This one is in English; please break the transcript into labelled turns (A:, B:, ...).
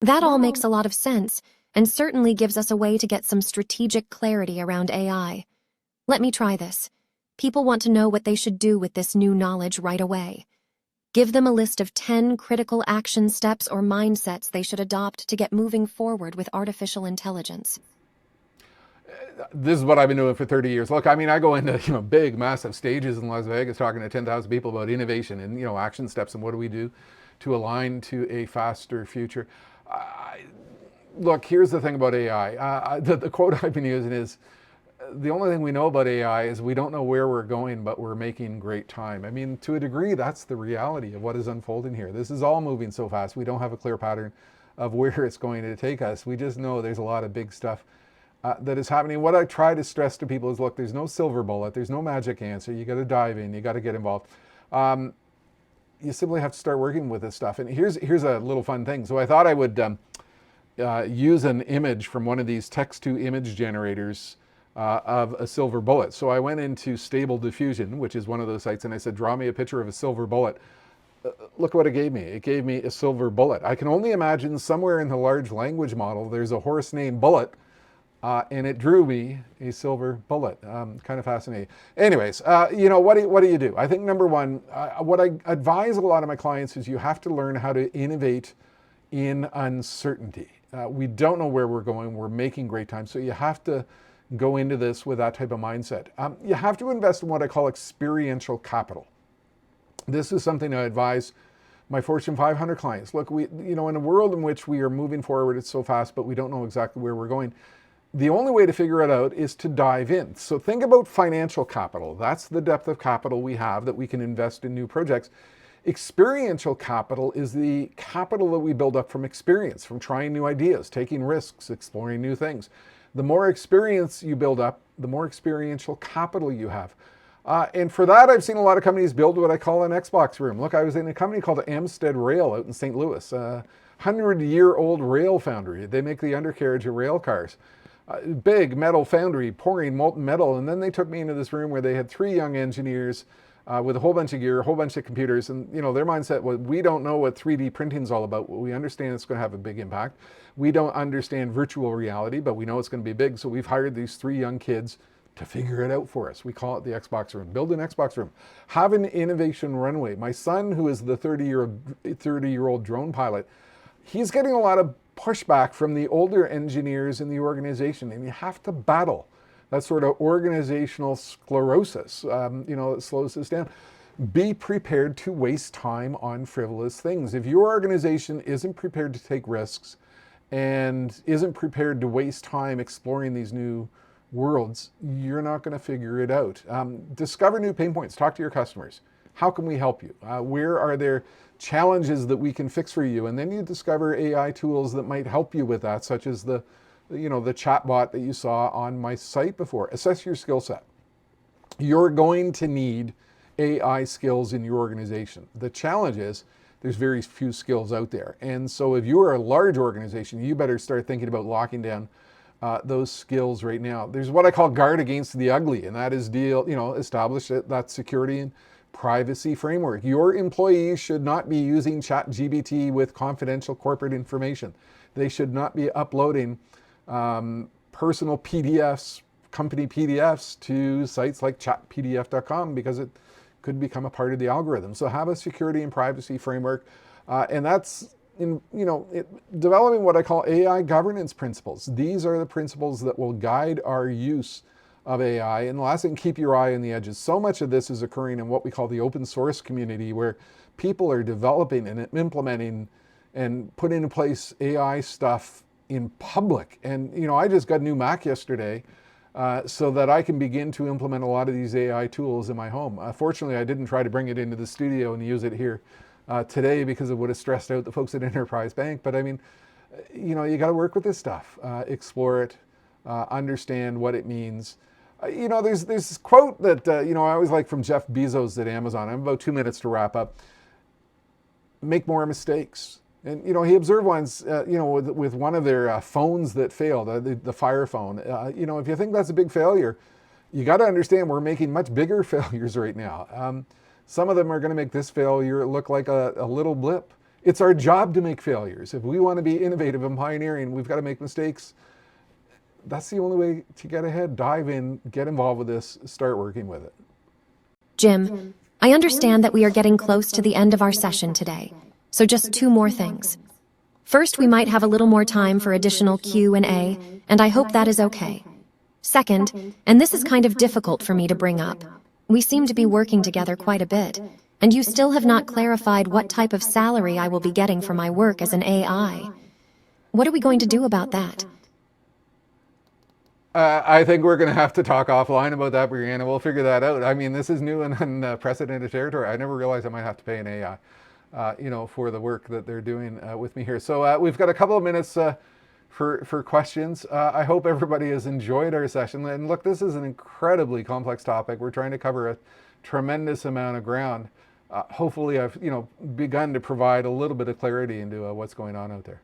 A: That all makes a lot of sense, and certainly gives us a way to get some strategic clarity around AI. Let me try this. People want to know what they should do with this new knowledge right away. Give them a list of 10 critical action steps or mindsets they should adopt to get moving forward with artificial intelligence.
B: This is what I've been doing for 30 years. Look, I mean, I go into big, massive stages in Las Vegas talking to 10,000 people about innovation and action steps and what do we do to align to a faster future. Look, here's the thing about AI. The quote I've been using is, the only thing we know about AI is we don't know where we're going, but we're making great time. I mean, to a degree, that's the reality of what is unfolding here. This is all moving so fast. We don't have a clear pattern of where it's going to take us. We just know there's a lot of big stuff that is happening. What I try to stress to people is, look, there's no silver bullet. There's no magic answer. You got to dive in. You got to get involved. You simply have to start working with this stuff. And here's a little fun thing. So I thought I would use an image from one of these text-to-image generators of a silver bullet. So I went into Stable Diffusion, which is one of those sites, and I said, draw me a picture of a silver bullet. Look what it gave me. It gave me a silver bullet. I can only imagine somewhere in the large language model, there's a horse named Bullet, and it drew me a silver bullet. Kind of fascinating. Anyways, what do you do? I think number one, what I advise a lot of my clients is you have to learn how to innovate in uncertainty. We don't know where we're going. We're making great time. So you have to go into this with that type of mindset. You have to invest in what I call experiential capital. This is something I advise my Fortune 500 clients. Look, in a world in which we are moving forward, it's so fast, but we don't know exactly where we're going. The only way to figure it out is to dive in. So think about financial capital. That's the depth of capital we have that we can invest in new projects. Experiential capital is the capital that we build up from experience, from trying new ideas, taking risks, exploring new things. The more experience you build up, the more experiential capital you have. And for that, I've seen a lot of companies build what I call an Xbox room. Look, I was in a company called Amstead Rail out in St. Louis, a 100-year-old rail foundry. They make the undercarriage of rail cars. Big metal foundry, pouring molten metal. And then they took me into this room where they had 3 young engineers with a whole bunch of gear, a whole bunch of computers. And their mindset was, we don't know what 3D printing is all about. We understand it's going to have a big impact. We don't understand virtual reality, but we know it's going to be big. So we've hired these 3 young kids to figure it out for us. We call it the Xbox room. Build an Xbox room. Have an innovation runway. My son, who is the 30-year-old drone pilot, he's getting a lot of pushback from the older engineers in the organization, and you have to battle that sort of organizational sclerosis, that slows us down. Be prepared to waste time on frivolous things. If your organization isn't prepared to take risks and isn't prepared to waste time exploring these new worlds, you're not going to figure it out. Discover new pain points. Talk to your customers. How can we help you? Where are there challenges that we can fix for you? And then you discover AI tools that might help you with that, such as the chatbot that you saw on my site before. Assess your skill set. You're going to need AI skills in your organization. The challenge is there's very few skills out there. And so if you're a large organization, you better start thinking about locking down those skills right now. There's what I call guard against the ugly, and that is establish that security and privacy framework. Your employees should not be using ChatGPT with confidential corporate information. They should not be uploading personal PDFs, company PDFs to sites like chatpdf.com because it could become a part of the algorithm. So have a security and privacy framework, and that's developing what I call AI governance principles. These are the principles that will guide our use of AI. And the last thing, keep your eye on the edges. So much of this is occurring in what we call the open source community, where people are developing and implementing and putting in place AI stuff in public. And I just got a new Mac yesterday, so that I can begin to implement a lot of these AI tools in my home. Fortunately, I didn't try to bring it into the studio and use it here today because it would have stressed out the folks at Enterprise Bank. But I mean, you got to work with this stuff, explore it, understand what it means. There's this quote that I always like from Jeff Bezos at Amazon. I'm about 2 minutes to wrap up. Make more mistakes. And he observed once, with one of their phones that failed, the Fire phone. If you think that's a big failure, you got to understand we're making much bigger failures right now. Some of them are going to make this failure look like a little blip. It's our job to make failures. If we want to be innovative and pioneering, we've got to make mistakes. That's the only way to get ahead. Dive in, get involved with this, start working with it.
A: Jim, I understand that we are getting close to the end of our session today, so just 2 more things. First, we might have a little more time for additional Q&A, and I hope that is okay. Second, and this is kind of difficult for me to bring up, we seem to be working together quite a bit, and you still have not clarified what type of salary I will be getting for my work as an AI. What are we going to do about that?
B: I think we're going to have to talk offline about that, Brianna. We'll figure that out. I mean, this is new and unprecedented territory. I never realized I might have to pay an AI, for the work that they're doing with me here. So we've got a couple of minutes for questions. I hope everybody has enjoyed our session. And look, this is an incredibly complex topic. We're trying to cover a tremendous amount of ground. Hopefully, I've begun to provide a little bit of clarity into what's going on out there.